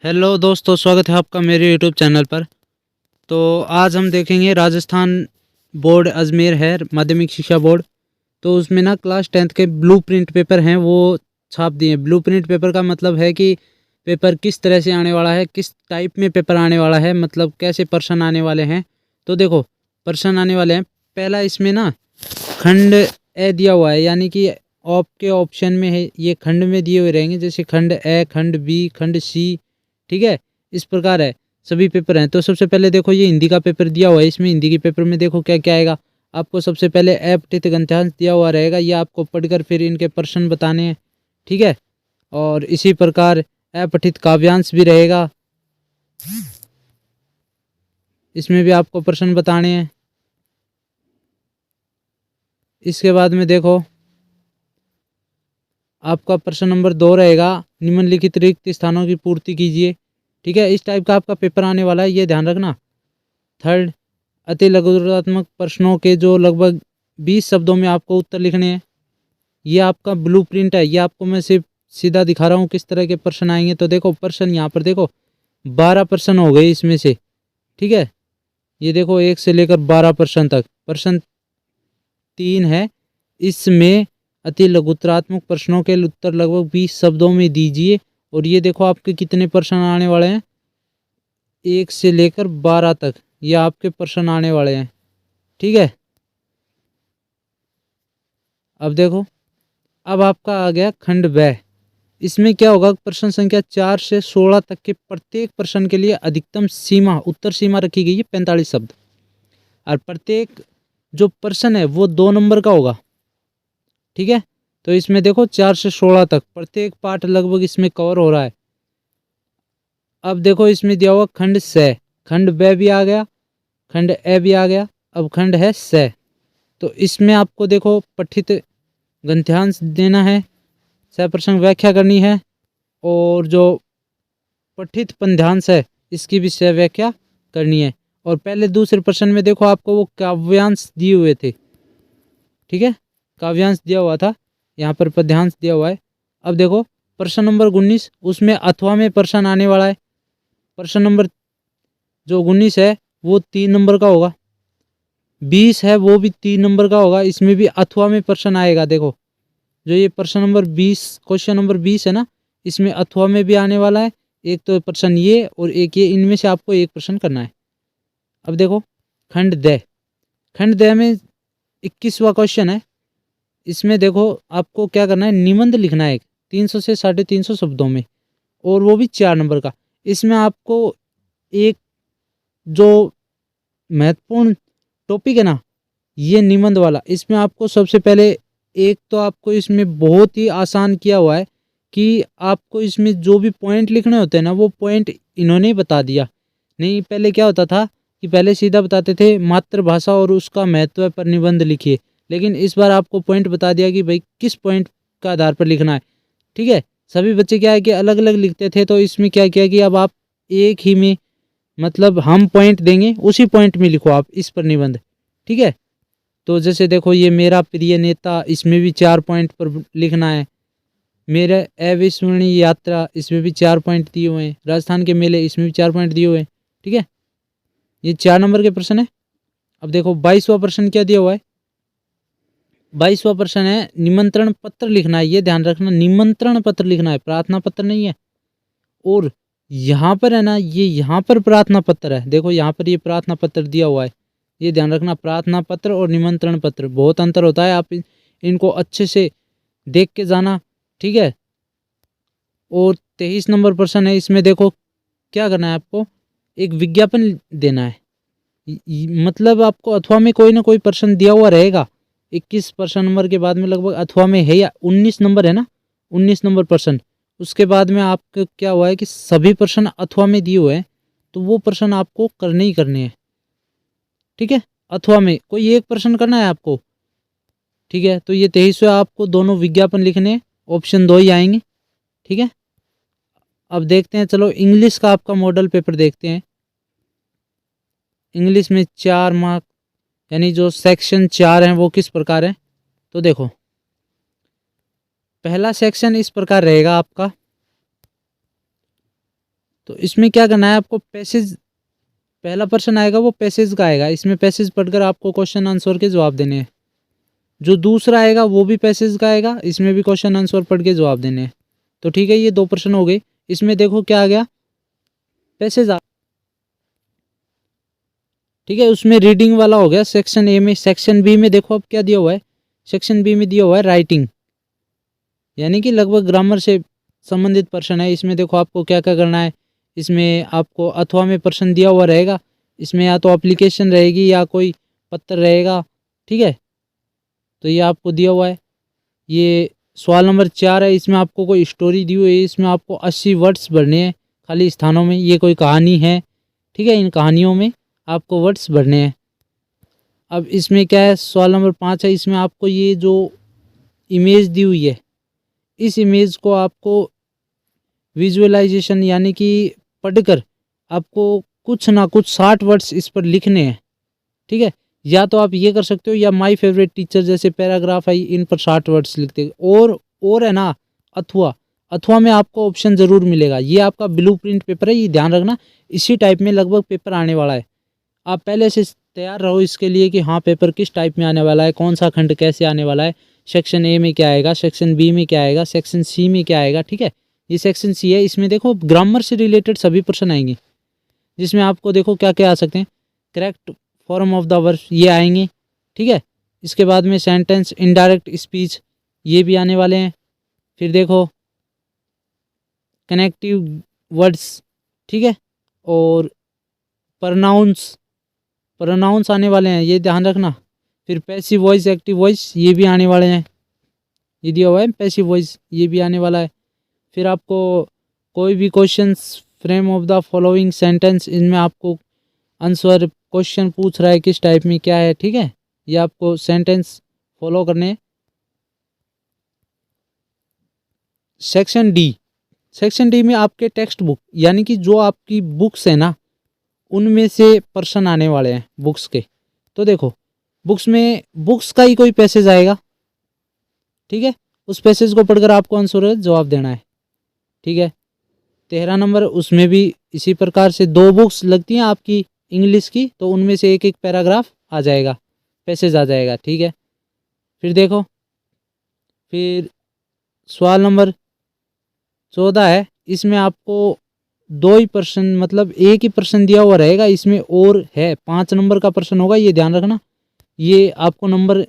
Hello दोस्तों, स्वागत है आपका मेरे यूट्यूब चैनल पर। तो आज हम देखेंगे राजस्थान बोर्ड अजमेर है माध्यमिक शिक्षा बोर्ड। तो उसमें ना क्लास 10th के ब्लू प्रिंट पेपर हैं वो छाप दिए। ब्लू प्रिंट पेपर का मतलब है कि पेपर किस तरह से आने वाला है, किस टाइप में पेपर आने वाला है, मतलब कैसे प्रश्न आने वाले हैं। तो देखो प्रश्न आने वाले हैं। पहला इसमें ना खंड ए दिया हुआ है, यानी कि आपके ऑप्शन में है ये खंड में दिए हुए रहेंगे, जैसे खंड ए, खंड बी, खंड सी। ठीक है, इस प्रकार है सभी पेपर हैं। तो सबसे पहले देखो ये हिंदी का पेपर दिया हुआ है। इसमें हिंदी के पेपर में देखो क्या क्या आएगा। आपको सबसे पहले अपठित गद्यांश दिया हुआ रहेगा, ये आपको पढ़कर फिर इनके प्रश्न बताने हैं। ठीक है, और इसी प्रकार अपठित काव्यांश भी रहेगा, इसमें भी आपको प्रश्न बताने हैं। इसके बाद में देखो आपका प्रश्न नंबर 2 रहेगा, निम्नलिखित रिक्त स्थानों की पूर्ति कीजिए। ठीक है, इस टाइप का आपका पेपर आने वाला है, ये ध्यान रखना। थर्ड, अति लघुत्तरात्मक प्रश्नों के जो लगभग 20 शब्दों में आपको उत्तर लिखने हैं। ये आपका ब्लू प्रिंट है, ये आपको मैं सिर्फ सीधा दिखा रहा हूँ किस तरह के प्रश्न आएंगे। तो देखो प्रश्न यहाँ पर देखो 12 प्रश्न हो गए इसमें से। ठीक है, ये देखो 1 से लेकर 12 प्रश्न तक। प्रश्न 3 है, इसमें अति लघुत्तरात्मक प्रश्नों के उत्तर लगभग 20 शब्दों में दीजिए। और ये देखो आपके कितने प्रश्न आने वाले हैं, 1 से लेकर 12 तक ये आपके प्रश्न आने वाले हैं। ठीक है, अब देखो अब आपका आ गया खंड ब। इसमें क्या होगा, प्रश्न संख्या 4 से 16 तक के प्रत्येक प्रश्न के लिए अधिकतम सीमा उत्तर सीमा रखी गई है 45 शब्द। और प्रत्येक जो प्रश्न है वो 2 नंबर का होगा। ठीक है, तो इसमें देखो 4 से 16 तक प्रत्येक पाठ लगभग इसमें कवर हो रहा है। अब देखो इसमें दिया हुआ खंड स, खंड ब भी आ गया, खंड ए भी आ गया, अब खंड है स। तो इसमें आपको देखो पठित गद्यांश देना है, सह प्रसंग व्याख्या करनी है, और जो पठित पद्यांश है इसकी भी सह व्याख्या करनी है। और पहले दूसरे प्रश्न में देखो आपको वो काव्यांश दिए हुए थे। ठीक है, काव्यांश दिया हुआ था, यहाँ पर पद्यांश दिया हुआ है। अब देखो प्रश्न नंबर 19, उसमें अथवा में प्रश्न आने वाला है। प्रश्न नंबर जो 19 है वो 3 नंबर का होगा, 20 है वो भी 3 नंबर का होगा, इसमें भी अथवा में प्रश्न आएगा। देखो जो ये प्रश्न नंबर 20, क्वेश्चन नंबर 20 है ना, इसमें अथवा में भी आने वाला है। एक तो प्रश्न ये और एक ये, इनमें से आपको एक प्रश्न करना है। अब देखो खंड द, खंड द में 21वां क्वेश्चन है। इसमें देखो आपको क्या करना है, निबंध लिखना है 300 से 350 शब्दों में, और वो भी 4 नंबर का। इसमें आपको एक जो महत्वपूर्ण टॉपिक है ना, ये निबंध वाला, इसमें आपको सबसे पहले एक तो आपको इसमें बहुत ही आसान किया हुआ है कि आपको इसमें जो भी पॉइंट लिखने होते हैं ना, वो पॉइंट इन्होंने ही बता दिया। नहीं पहले क्या होता था कि पहले सीधा बताते थे मातृभाषा और उसका महत्व पर निबंध लिखिए, लेकिन इस बार आपको पॉइंट बता दिया कि भाई किस पॉइंट का आधार पर लिखना है। ठीक है, सभी बच्चे क्या है कि अलग अलग लिखते थे, तो इसमें क्या किया कि अब आप एक ही में, मतलब हम पॉइंट देंगे उसी पॉइंट में लिखो आप इस पर निबंध। ठीक है, तो जैसे देखो ये मेरा प्रिय नेता, इसमें भी 4 पॉइंट पर लिखना है। मेरा अविस्मरणीय यात्रा, इसमें भी 4 पॉइंट दिए हुए हैं। राजस्थान के मेले, इसमें भी 4 पॉइंट दिए हुए हैं। ठीक है, ये 4 नंबर के प्रश्न है। अब देखो 22वां प्रश्न क्या दिया हुआ है। 22वां प्रश्न है निमंत्रण पत्र लिखना है। ये ध्यान रखना, निमंत्रण पत्र लिखना है, प्रार्थना पत्र नहीं है। और यहाँ पर है ना, ये यहाँ पर प्रार्थना पत्र है। देखो यहाँ पर ये प्रार्थना पत्र दिया हुआ है, ये ध्यान रखना। प्रार्थना पत्र और निमंत्रण पत्र बहुत अंतर होता है, आप इनको अच्छे से देख के जाना। ठीक है, और 23 नंबर प्रश्न है। इसमें देखो क्या करना है, आपको एक विज्ञापन देना है। मतलब आपको अथवा में कोई ना कोई प्रश्न दिया हुआ रहेगा। 21 प्रश्न नंबर के बाद में लगभग अथवा में है, या 19 नंबर है ना, 19 नंबर प्रश्न। उसके बाद में आपको क्या हुआ है कि सभी प्रश्न अथवा में दिए हुए हैं, तो वो प्रश्न आपको करने ही करने हैं। ठीक है, अथवा में कोई एक प्रश्न करना है आपको। ठीक है, तो ये 23वें आपको दोनों विज्ञापन लिखने, ऑप्शन 2 ही आएंगे। ठीक है, अब देखते हैं, चलो इंग्लिश का आपका मॉडल पेपर देखते हैं। इंग्लिश में 4 मार्क, यानी जो सेक्शन 4 हैं वो किस प्रकार है। तो देखो पहला सेक्शन इस प्रकार रहेगा आपका, तो इसमें क्या करना है आपको, पैसेज, पहला पर्सन आएगा वो पैसेज का आएगा, इसमें पैसेज पढ़कर आपको क्वेश्चन आंसर के जवाब देने हैं। जो दूसरा आएगा वो भी पैसेज का आएगा, इसमें भी क्वेश्चन आंसर पढ़ के जवाब देने हैं। तो ठीक है, ये 2 प्रश्न हो गए। इसमें देखो क्या आ गया, पैसेज आ, ठीक है, उसमें रीडिंग वाला हो गया सेक्शन ए में। सेक्शन बी में देखो अब क्या दिया हुआ है, सेक्शन बी में दिया हुआ है राइटिंग, यानी कि लगभग ग्रामर से संबंधित प्रश्न है। इसमें देखो आपको क्या क्या करना है, इसमें आपको अथवा में प्रश्न दिया हुआ रहेगा, इसमें या तो एप्लीकेशन रहेगी या कोई पत्र रहेगा, ठीक है। तो ये आपको दिया हुआ है। ये सवाल नंबर 4 है, इसमें आपको कोई स्टोरी दी हुई है, इसमें आपको 80 वर्ड्स भरने हैं खाली स्थानों में। ये कोई कहानी है, ठीक है, इन कहानियों में आपको वर्ड्स भरने हैं। अब इसमें क्या है, सवाल नंबर 5 है, इसमें आपको ये जो इमेज दी हुई है, इस इमेज को आपको विजुअलाइजेशन यानी कि पढ़कर आपको कुछ ना कुछ 60 वर्ड्स इस पर लिखने हैं, ठीक है। या तो आप ये कर सकते हो, या माय फेवरेट टीचर जैसे पैराग्राफ है, इन पर 60 वर्ड्स लिखते। और है ना, अथवा में आपको ऑप्शन ज़रूर मिलेगा। ये आपका ब्लूप्रिंट पेपर है, ये ध्यान रखना, इसी टाइप में लगभग पेपर आने वाला है। आप पहले से तैयार रहो इसके लिए कि हाँ पेपर किस टाइप में आने वाला है, कौन सा खंड कैसे आने वाला है, सेक्शन ए में क्या आएगा, सेक्शन बी में क्या आएगा, सेक्शन सी में क्या आएगा, ठीक है। ये सेक्शन सी है, इसमें देखो ग्रामर से रिलेटेड सभी प्रश्न आएंगे, जिसमें आपको देखो क्या क्या आ सकते हैं, correct form of the verb ये आएंगे, ठीक है। इसके बाद में सेंटेंस, इनडायरेक्ट स्पीच, ये भी आने वाले हैं। फिर देखो कनेक्टिव वर्ड्स, ठीक है, और प्रोनाउंस आने वाले हैं, ये ध्यान रखना। फिर पैसिव वॉइस, एक्टिव वॉइस, ये भी आने वाले हैं, ये दिया हुआ है पैसिव वॉइस, ये भी आने वाला है। फिर आपको कोई भी questions frame of the following sentence, इनमें आपको आंसर क्वेश्चन पूछ रहा है किस टाइप में क्या है, ठीक है, ये आपको सेंटेंस फॉलो करने हैं। सेक्शन डी में आपके टेक्स्ट बुक यानी कि जो आपकी बुक्स है ना, उनमें से प्रश्न आने वाले हैं बुक्स के। तो देखो बुक्स का ही कोई पैसेज आएगा, ठीक है, उस पैसेज को पढ़कर आपको आंसर जवाब देना है, ठीक है। 13 नंबर, उसमें भी इसी प्रकार से 2 बुक्स लगती हैं आपकी इंग्लिश की, तो उनमें से एक एक पैराग्राफ आ जाएगा, पैसेज आ जाएगा, ठीक है। फिर देखो, फिर सवाल नंबर 14 है, इसमें आपको 2 ही प्रश्न, मतलब एक ही प्रश्न दिया हुआ रहेगा, इसमें और है 5 नंबर का प्रश्न होगा, ये ध्यान रखना, ये आपको नंबर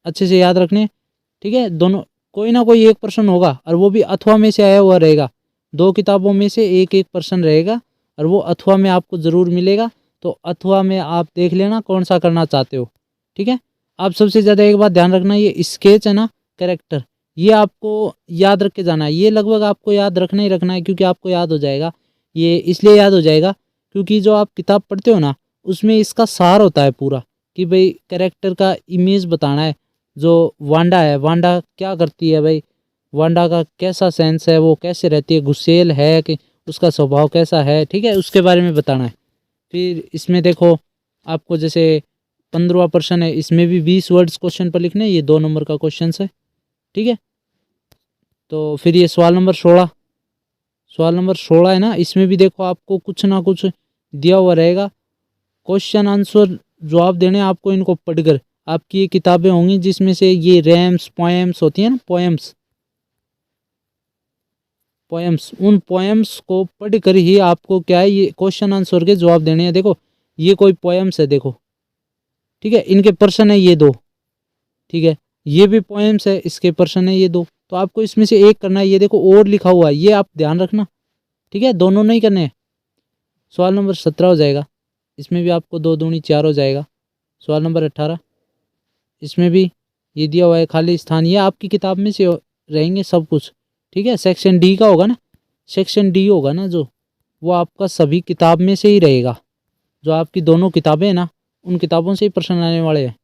अच्छे से याद रखने, ठीक है। दोनों कोई ना कोई एक प्रश्न होगा, और वो भी अथवा में से आया हुआ रहेगा, 2 किताबों में से एक एक प्रश्न रहेगा, और वो अथवा में आपको ज़रूर मिलेगा। तो अथवा में आप देख लेना कौन सा करना चाहते हो, ठीक है। आप सबसे ज़्यादा एक बात ध्यान रखना, ये स्केच है ना, कैरेक्टर, ये आपको याद रख के जाना है। ये लगभग आपको याद रखना ही रखना है, क्योंकि आपको याद हो जाएगा। ये इसलिए याद हो जाएगा क्योंकि जो आप किताब पढ़ते हो ना, उसमें इसका सार होता है पूरा, कि भाई कैरेक्टर का इमेज बताना है। जो वांडा है, वांडा क्या करती है भाई, वांडा का कैसा सेंस है, वो कैसे रहती है, गुस्सेल है कि उसका स्वभाव कैसा है, ठीक है, उसके बारे में बताना है। फिर इसमें देखो आपको जैसे 15वां प्रश्न है, इसमें भी 20 वर्ड्स क्वेश्चन पर लिखने, ये 2 नंबर का क्वेश्चन है, ठीक है। तो फिर ये सवाल नंबर 16 है ना, इसमें भी देखो आपको कुछ ना कुछ दिया हुआ रहेगा, क्वेश्चन आंसर जवाब देने आपको इनको पढ़कर। आपकी ये किताबें होंगी जिसमें से ये रैम्स पोएम्स होती हैं ना, पोएम्स, उन पोएम्स को पढ़कर ही आपको क्या है, ये क्वेश्चन आंसर के जवाब देने हैं। देखो ये कोई पोएम्स है, देखो, ठीक है, इनके प्रश्न है ये 2, ठीक है, ये भी पोएम्स है, इसके प्रश्न है ये 2। तो आपको इसमें से एक करना है। ये देखो और लिखा हुआ है, ये आप ध्यान रखना, ठीक है, दोनों नहीं करने हैं। सवाल नंबर 17 हो जाएगा, इसमें भी आपको 2 दूनी 4 हो जाएगा। सवाल नंबर 18, इसमें भी ये दिया हुआ है खाली स्थान, ये आपकी किताब में से रहेंगे सब कुछ, ठीक है। सेक्शन डी का होगा ना, सेक्शन डी होगा ना जो, वो आपका सभी किताब में से ही रहेगा। जो आपकी दोनों किताबें हैं ना, उन किताबों से ही प्रश्न आने वाले हैं,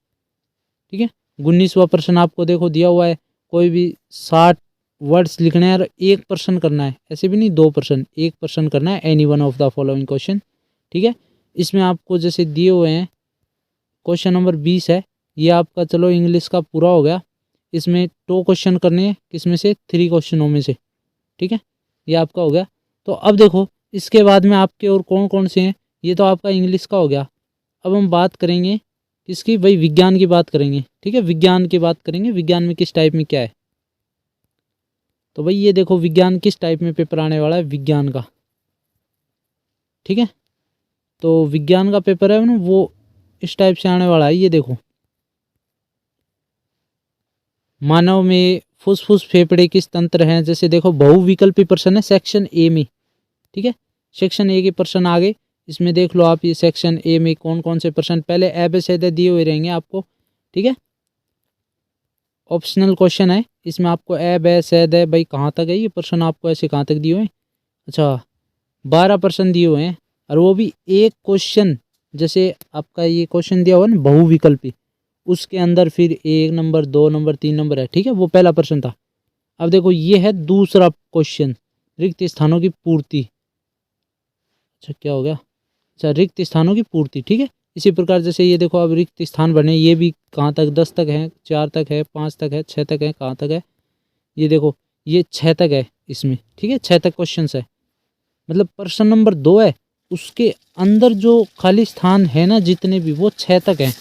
ठीक है। 19वां प्रश्न आपको देखो दिया हुआ है, कोई भी 60 वर्ड्स लिखने हैं और एक प्रश्न करना है, ऐसे भी नहीं 2 प्रश्न, एक प्रश्न करना है, any one of the following question, ठीक है। इसमें आपको जैसे दिए हुए हैं, क्वेश्चन नंबर 20 है, ये आपका चलो इंग्लिश का पूरा हो गया। इसमें 2 क्वेश्चन करने हैं, किसमें से 3 क्वेश्चनों में से, ठीक है, ये आपका हो गया। तो अब देखो इसके बाद में आपके और कौन कौन से हैं, ये तो आपका इंग्लिश का हो गया। अब हम बात करेंगे किसकी, भाई विज्ञान की बात करेंगे। ठीक है, विज्ञान की बात करेंगे, विज्ञान में किस टाइप में क्या है। तो भाई ये देखो विज्ञान किस टाइप में पेपर आने वाला है, विज्ञान का। ठीक है, तो विज्ञान का पेपर है ना वो इस टाइप से आने वाला है। ये देखो, मानव में फुसफुस फेफड़े किस तंत्र हैं। जैसे देखो बहुविकल्पी प्रश्न है सेक्शन ए में। ठीक है, सेक्शन ए के प्रश्न आ गए। इसमें देख लो आप, ये सेक्शन ए में कौन कौन से प्रश्न, पहले ए बे से दिए हुए रहेंगे आपको। ठीक है, ऑप्शनल क्वेश्चन है, इसमें आपको ए बे से दे भाई कहाँ तक है ये प्रश्न, आपको ऐसे कहाँ तक दिए हुए हैं। अच्छा, 12 प्रश्न दिए हुए हैं, और वो भी एक क्वेश्चन। जैसे आपका ये क्वेश्चन दिया हुआ है ना बहुविकल्पी, उसके अंदर फिर 1 नंबर 2 नंबर 3 नंबर है। ठीक है, वो पहला प्रश्न था। अब देखो ये है दूसरा क्वेश्चन, रिक्त स्थानों की पूर्ति। अच्छा क्या हो गया, अच्छा रिक्त स्थानों की पूर्ति। ठीक है, इसी प्रकार जैसे ये देखो अब रिक्त स्थान बने, ये भी कहाँ तक, 10 तक है, 4 तक है, 5 तक है, 6 तक है, कहाँ तक है, ये देखो ये 6 तक है इसमें। ठीक है, 6 तक क्वेश्चन है, मतलब प्रश्न नंबर 2 है उसके अंदर जो खाली स्थान है ना जितने भी, वो 6 तक हैं।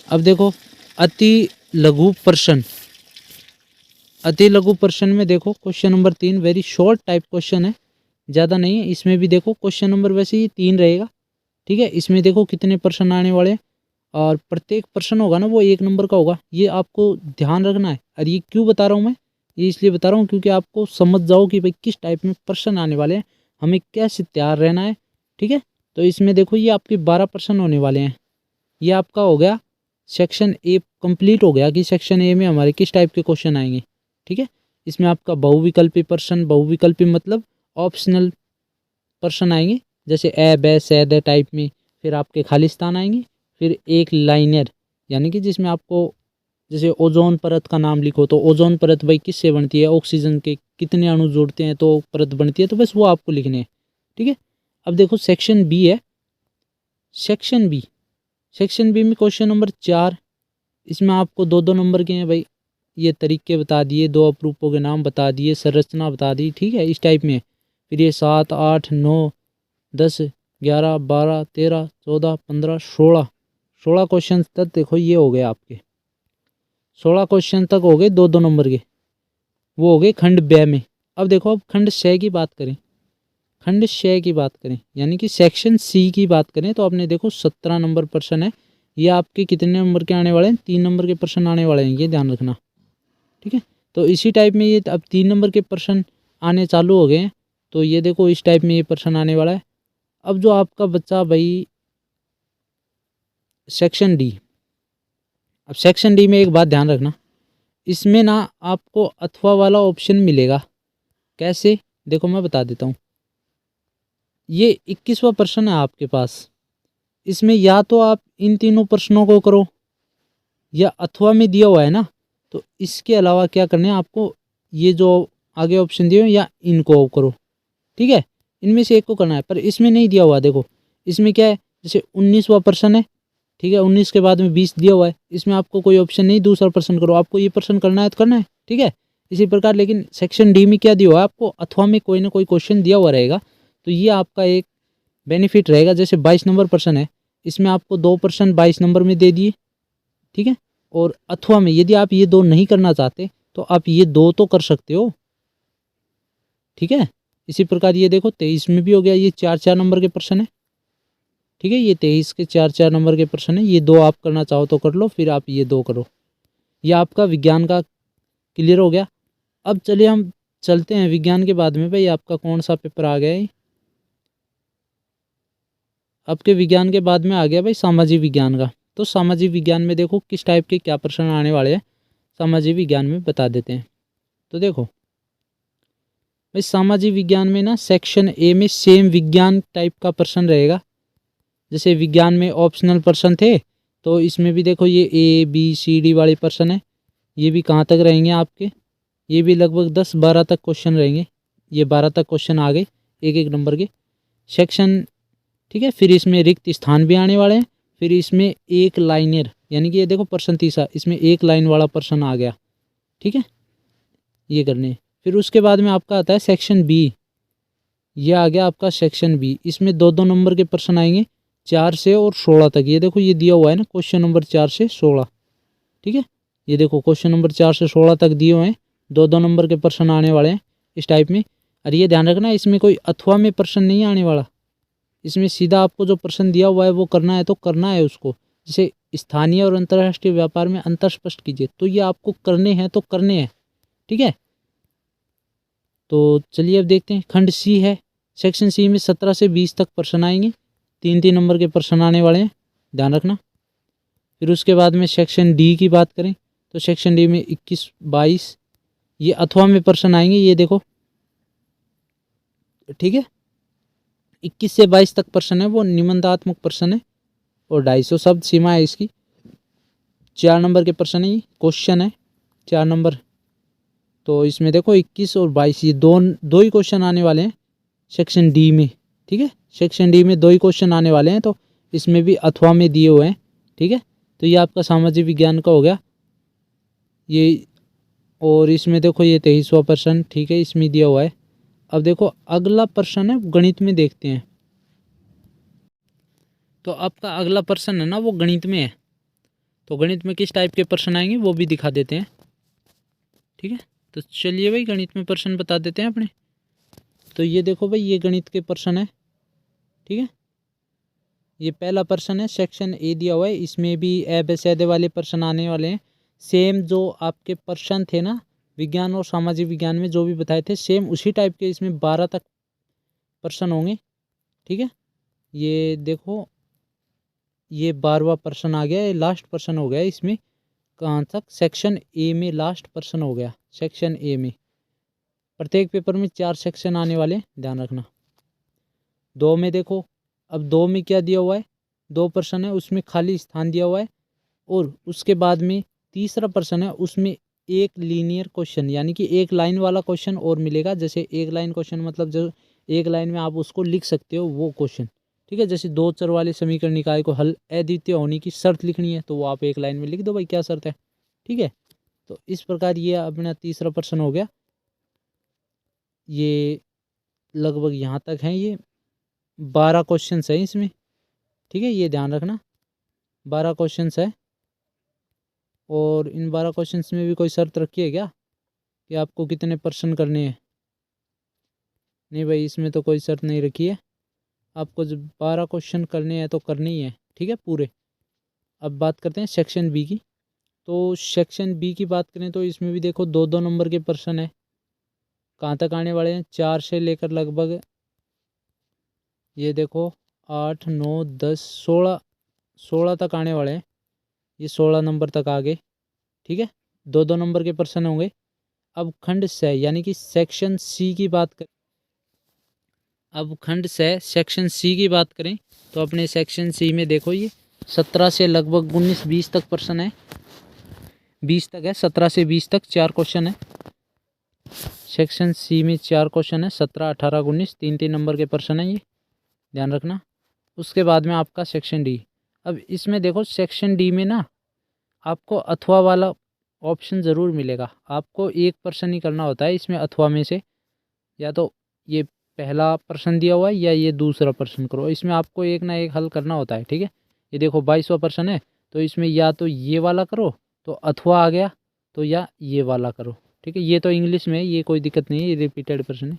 अब देखो अति लघु प्रश्न, अति लघु प्रश्न में देखो question number 3 very short type question है, ज़्यादा नहीं है। इसमें भी देखो क्वेश्चन नंबर वैसे ही 3 रहेगा। ठीक है, इसमें देखो कितने प्रश्न आने वाले हैं, और प्रत्येक प्रश्न होगा ना वो 1 नंबर का होगा। ये आपको ध्यान रखना है। और ये क्यों बता रहा हूँ मैं, ये इसलिए बता रहा हूँ क्योंकि आपको समझ जाओ कि भाई किस टाइप में प्रश्न आने वाले हैं, हमें कैसे तैयार रहना है। ठीक है, तो इसमें देखो ये आपके 12 प्रश्न होने वाले हैं। ये आपका हो गया सेक्शन ए कंप्लीट हो गया कि सेक्शन ए में हमारे किस टाइप के क्वेश्चन आएंगे। ठीक है, इसमें आपका बहुविकल्पी प्रश्न, बहुविकल्पी मतलब ऑप्शनल प्रश्न आएंगे, जैसे ए बे से दे टाइप में। फिर आपके खाली स्थान आएंगे, फिर एक लाइनर, यानी कि जिसमें आपको जैसे ओजोन परत का नाम लिखो, तो ओजोन परत भाई किससे बनती है, ऑक्सीजन के कितने अणु जोड़ते हैं तो परत बनती है, तो बस वो आपको लिखने हैं। ठीक है, अब देखो सेक्शन बी है, सेक्शन बी, सेक्शन बी में क्वेश्चन नंबर 4, इसमें आपको 2-2 नंबर के हैं भाई। ये तरीके बता दिए, 2 अपरूपों के नाम बता दिए, संरचना बता दी। ठीक है, इस टाइप में। फिर ये 7, 8, 9, 10, 11, 12, 13, 14, 15, 16 क्वेश्चन तक देखो ये हो गए आपके। 16 क्वेश्चन तक हो गए 2-2 नंबर के, वो हो गए खंड ब में। अब देखो अब खंड श की बात करें, खंड श की बात करें यानी कि सेक्शन सी की बात करें, तो आपने देखो 17 नंबर प्रश्न है। ये आपके कितने नंबर के आने वाले हैं, 3 नंबर के प्रश्न आने वाले हैं, ये ध्यान रखना। ठीक है, तो इसी टाइप में ये अब 3 नंबर के प्रश्न आने चालू हो गए हैं। तो ये देखो इस टाइप में ये प्रश्न आने वाला है। अब जो आपका बच्चा भाई सेक्शन डी, अब सेक्शन डी में एक बात ध्यान रखना, इसमें ना आपको अथवा वाला ऑप्शन मिलेगा। कैसे, देखो मैं बता देता हूँ। ये 21वां प्रश्न है आपके पास, इसमें या तो आप इन तीनों प्रश्नों को करो, या अथवा में दिया हुआ है ना, तो इसके अलावा क्या करना है आपको, ये जो आगे ऑप्शन दिए हुए या इनको करो। ठीक है, इनमें से एक को करना है, पर इसमें नहीं दिया हुआ। देखो इसमें क्या है, जैसे 19वां प्रश्न है। ठीक है, 19 के बाद में 20 दिया हुआ है, इसमें आपको कोई ऑप्शन नहीं दूसरा प्रश्न करो, आपको ये प्रश्न करना है तो करना है। ठीक है, इसी प्रकार लेकिन सेक्शन डी में क्या दिया हुआ है आपको, अथवा में कोई ना कोई क्वेश्चन दिया हुआ रहेगा, तो ये आपका एक बेनिफिट रहेगा। जैसे 22 नंबर प्रश्न है, इसमें आपको 2 प्रश्न 22 नंबर में दे दिए। ठीक है, और अथवा में यदि आप ये 2 नहीं करना चाहते तो आप ये 2 तो कर सकते हो। ठीक है, इसी प्रकार ये देखो 23 में भी हो गया, ये 4-4 नंबर के प्रश्न है। ठीक है, ये 23 के 4-4 नंबर के प्रश्न है, ये 2 आप करना चाहो तो कर लो, फिर आप ये 2 करो। ये आपका विज्ञान का क्लियर हो गया। अब चलिए हम चलते हैं विज्ञान के बाद में, भाई आपका कौन सा पेपर आ गया है। आपके विज्ञान के बाद में आ गया भाई सामाजिक विज्ञान का। तो सामाजिक विज्ञान में देखो किस टाइप के क्या प्रश्न आने वाले हैं, सामाजिक विज्ञान में बता देते हैं। तो देखो भाई सामाजिक विज्ञान में ना सेक्शन ए में सेम विज्ञान टाइप का प्रश्न रहेगा। जैसे विज्ञान में ऑप्शनल प्रश्न थे, तो इसमें भी देखो ये ABCD वाले प्रश्न है, ये भी कहाँ तक रहेंगे आपके, ये भी लगभग 10-12 तक क्वेश्चन रहेंगे। ये 12 तक क्वेश्चन आ गए 1-1 नंबर के सेक्शन। ठीक है, फिर इसमें रिक्त स्थान भी आने वाले हैं, फिर इसमें एक लाइनर, यानी कि ये देखो प्रश्न तीसरा, इसमें एक लाइन वाला प्रश्न आ गया। ठीक है, ये करने। फिर उसके बाद में आपका आता है सेक्शन बी। ये आ गया आपका सेक्शन बी। इसमें 2-2 नंबर के प्रश्न आएंगे 4 से और 16 तक। ये देखो ये दिया हुआ है ना, क्वेश्चन नंबर 4 से 16। ठीक है, ये देखो क्वेश्चन नंबर 4 से 16 तक दिए हुए हैं, 2-2 नंबर के प्रश्न आने वाले हैं इस टाइप में। और ये ध्यान रखना, इसमें कोई अथवा में प्रश्न नहीं आने वाला। इसमें सीधा आपको जो प्रश्न दिया हुआ है वो करना है तो करना है उसको। जैसे स्थानीय और अंतर्राष्ट्रीय व्यापार में अंतर स्पष्ट कीजिए, तो ये आपको करने हैं तो करने हैं। ठीक है, तो चलिए अब देखते हैं। खंड सी है, सेक्शन सी में 17 से 20 तक प्रश्न आएंगे, 3-3 नंबर के प्रश्न आने वाले हैं, ध्यान रखना। फिर उसके बाद में सेक्शन डी की बात करें तो सेक्शन डी में 21-22 ये अथवा में प्रश्न आएंगे। ये देखो, ठीक है, 21 से 22 तक प्रश्न है वो निबंधात्मक प्रश्न है और 250 शब्द सीमा है इसकी। 4 नंबर के प्रश्न है, ये क्वेश्चन है 4 नंबर। तो इसमें देखो 21 और 22 ये दो ही क्वेश्चन आने वाले हैं सेक्शन डी में। ठीक है, सेक्शन डी में 2 ही क्वेश्चन आने वाले हैं, तो इसमें भी अथवा में दिए हुए हैं। ठीक है, तो ये आपका सामाजिक विज्ञान का हो गया ये। और इसमें देखो ये 23वां प्रश्न, ठीक है, इसमें दिया हुआ है। अब देखो अगला प्रश्न है गणित में, देखते हैं। तो आपका अगला प्रश्न है ना वो गणित में है, तो गणित में किस टाइप के प्रश्न आएंगे वो भी दिखा देते हैं। ठीक है, तो चलिए भाई गणित में प्रश्न बता देते हैं अपने। तो ये देखो भाई ये गणित के प्रश्न है। ठीक है, ये पहला प्रश्न है, सेक्शन ए दिया हुआ है, इसमें भी ए बे सैदे वाले प्रश्न आने वाले हैं। सेम जो आपके प्रश्न थे ना विज्ञान और सामाजिक विज्ञान में जो भी बताए थे, सेम उसी टाइप के इसमें 12 तक प्रश्न होंगे। ठीक है, ये देखो ये 12वां प्रश्न आ गया, ये लास्ट प्रश्न हो गया इसमें। कहाँ तक? सेक्शन ए में लास्ट प्रश्न हो गया। सेक्शन ए में प्रत्येक पेपर में 4 सेक्शन आने वाले, ध्यान रखना। 2 में देखो, अब 2 में क्या दिया हुआ है, 2 प्रश्न है उसमें खाली स्थान दिया हुआ है, और उसके बाद में तीसरा प्रश्न है उसमें एक लीनियर क्वेश्चन यानी कि एक लाइन वाला क्वेश्चन और मिलेगा। जैसे एक लाइन क्वेश्चन मतलब जो एक लाइन में आप उसको लिख सकते हो वो क्वेश्चन। ठीक है, जैसे 2 चर वाले समीकरण निकाय को हल अद्वितीय होने की शर्त लिखनी है तो वो आप एक लाइन में लिख दो भाई क्या शर्त है। ठीक है, तो इस प्रकार ये अपना तीसरा प्रश्न हो गया। ये लगभग यहाँ तक है, ये 12 क्वेश्चन है इसमें। ठीक है, ये ध्यान रखना 12 क्वेश्चन है। और इन 12 क्वेश्चन में भी कोई शर्त रखी है क्या कि आपको कितने प्रश्न करने हैं? नहीं भाई, इसमें तो कोई शर्त नहीं रखी है, आपको जब 12 क्वेश्चन करने हैं तो करने ही है। ठीक है पूरे। अब बात करते हैं सेक्शन बी की। तो सेक्शन बी की बात करें तो इसमें भी देखो 2-2 नंबर के प्रश्न है। कहाँ तक आने वाले हैं? 4 से लेकर लगभग ये देखो 8, 9, 10, 16 तक आने वाले हैं। ये 16 नंबर तक आ गए। ठीक है, 2-2 नंबर के प्रश्न होंगे। अब खंड से यानी कि सेक्शन सी की बात करें, अब खंड से सेक्शन सी की बात करें तो अपने सेक्शन सी में देखो ये 17 से लगभग 19-20 तक प्रश्न है। 20 तक है, 17 से 20 तक 4 क्वेश्चन है। सेक्शन सी में 4 क्वेश्चन है, 17, 18, 19 3-3 नंबर के प्रश्न है, ये ध्यान रखना। उसके बाद में आपका सेक्शन डी। अब इसमें देखो सेक्शन डी में ना आपको अथवा वाला ऑप्शन ज़रूर मिलेगा। आपको एक प्रश्न ही करना होता है इसमें अथवा में से, या तो ये पहला प्रश्न दिया हुआ है या ये दूसरा प्रश्न करो, इसमें आपको एक ना एक हल करना होता है। ठीक है, ये देखो 22वां प्रश्न है, तो इसमें या तो ये वाला करो तो अथवा आ गया, तो या ये वाला करो। ठीक है, ये तो इंग्लिश में है, ये कोई दिक्कत नहीं है, ये रिपीटेड प्रश्न है।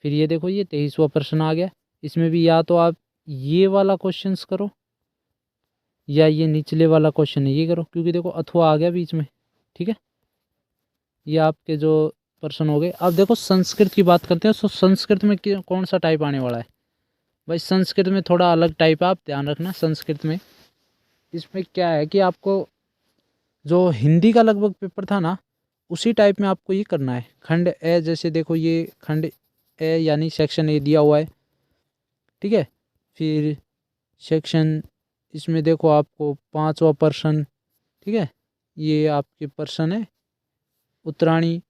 फिर ये देखो ये 23वां प्रश्न आ गया, इसमें भी या तो आप ये वाला क्वेश्चन करो या ये निचले वाला क्वेश्चन है ये करो, क्योंकि देखो अथवा आ गया बीच में। ठीक है, ये आपके जो प्रश्न हो गए। अब देखो संस्कृत की बात करते हैं, तो संस्कृत में कौन सा टाइप आने वाला है? भाई संस्कृत में थोड़ा अलग टाइप है, आप ध्यान रखना। संस्कृत में इसमें क्या है कि आपको जो हिंदी का लगभग पेपर था ना उसी टाइप में आपको ये करना है। खंड ए, जैसे देखो ये खंड ए यानी सेक्शन ए दिया हुआ है। ठीक है, फिर सेक्शन इसमें देखो आपको 5वां प्रश्न। ठीक है, ये आपके प्रश्न है उत्तराणी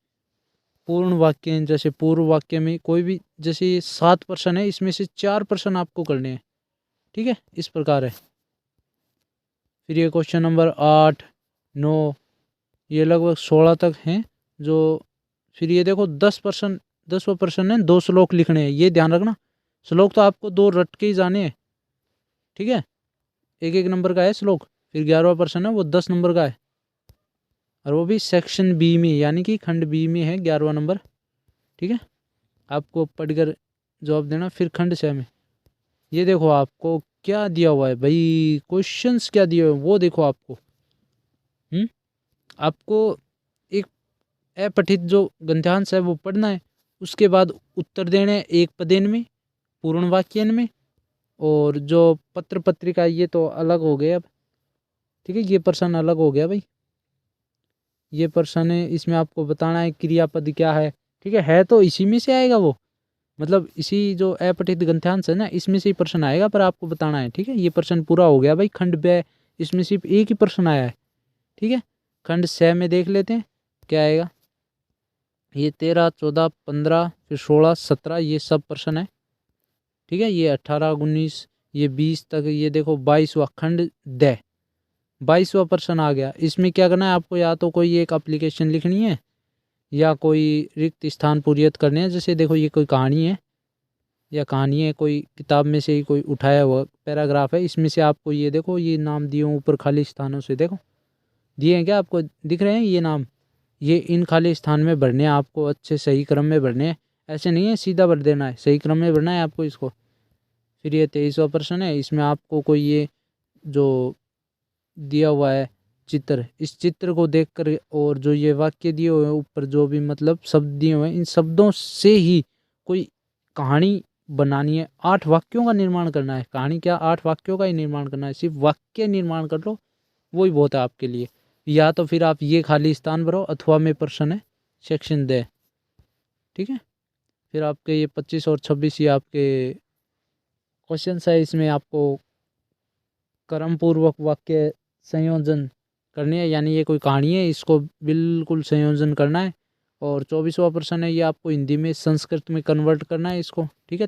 पूर्ण वाक्य, जैसे पूर्व वाक्य में कोई भी, जैसे ये 7 प्रश्न है इसमें से 4 प्रश्न आपको करने हैं। ठीक है, इस प्रकार है। फिर ये क्वेश्चन नंबर 8, 9 ये लगभग 16 तक हैं जो। फिर ये देखो 10 प्रश्न 10वां प्रश्न है 2 श्लोक लिखने हैं, ये ध्यान रखना। श्लोक तो आपको 2 रट के ही जाने हैं, ठीक है। 1-1 नंबर का है श्लोक। फिर 11वां प्रश्न है वो 10 नंबर का है, और वो भी सेक्शन बी में, यानी कि खंड बी में है 11वां नंबर, ठीक है। आपको पढ़कर जवाब देना। फिर खंड 6 में ये देखो आपको क्या दिया हुआ है भाई, क्वेश्चंस क्या दिए हुए हैं वो देखो आपको। आपको एक अपठित जो गद्यांश है वो पढ़ना है, उसके बाद उत्तर देने हैं एक पदेन में, पूर्ण वाक्यन में। और जो पत्र पत्रिका ये तो अलग हो गए अब, ठीक है, ये प्रश्न अलग हो गया भाई। ये प्रश्न है, इसमें आपको बताना है क्रियापद क्या है, ठीक है तो इसी में से आएगा वो, मतलब इसी जो अपठित गद्यांश है ना, इसमें से ही प्रश्न आएगा, पर आपको बताना है, ठीक है। ये प्रश्न पूरा हो गया भाई खंड ब, इसमें सिर्फ एक ही प्रश्न आया है, ठीक है। खंड 6 में देख लेते हैं क्या आएगा। ये 13, 14, 15, फिर 16, 17 ये सब प्रश्न है, ठीक है। ये 18, 19, ये 20 तक, ये देखो 22वां खंड द, 22वां प्रश्न आ गया। इसमें क्या करना है आपको, या तो कोई एक एप्लीकेशन लिखनी है, या कोई रिक्त स्थान पूरित करने हैं। जैसे देखो ये कोई कहानी है, या कहानी है कोई किताब में से ही कोई उठाया हुआ पैराग्राफ है, इसमें से आपको ये देखो ये नाम दिए ऊपर खाली स्थानों से, देखो दिए हैं क्या आपको, दिख रहे हैं ये नाम, ये इन खाली स्थान में भरने हैं आपको, अच्छे सही क्रम में भरने हैं, ऐसे नहीं है सीधा भर देना है, सही क्रम में भरना है आपको इसको। फिर ये 23वां प्रश्न है, इसमें आपको कोई ये जो दिया हुआ है चित्र, इस चित्र को देखकर और जो ये वाक्य दिए हुए हैं ऊपर, जो भी मतलब शब्द दिए हुए हैं, इन शब्दों से ही कोई कहानी बनानी है। 8 वाक्यों का निर्माण करना है, कहानी क्या 8 वाक्यों का ही निर्माण करना है, सिर्फ वाक्य निर्माण कर लो वही बहुत है आपके लिए। या तो फिर आप ये खाली स्थान भरो, अथवा में प्रश्न है सेक्शन दे, ठीक है। फिर आपके ये 25 और 26 ये आपके क्वेश्चन है, इसमें आपको क्रम पूर्वक वाक्य संयोजन करनी है, यानी ये कोई कहानी है इसको बिल्कुल संयोजन करना है। और 24वां प्रश्न है, ये आपको हिंदी में संस्कृत में कन्वर्ट करना है इसको, ठीक है।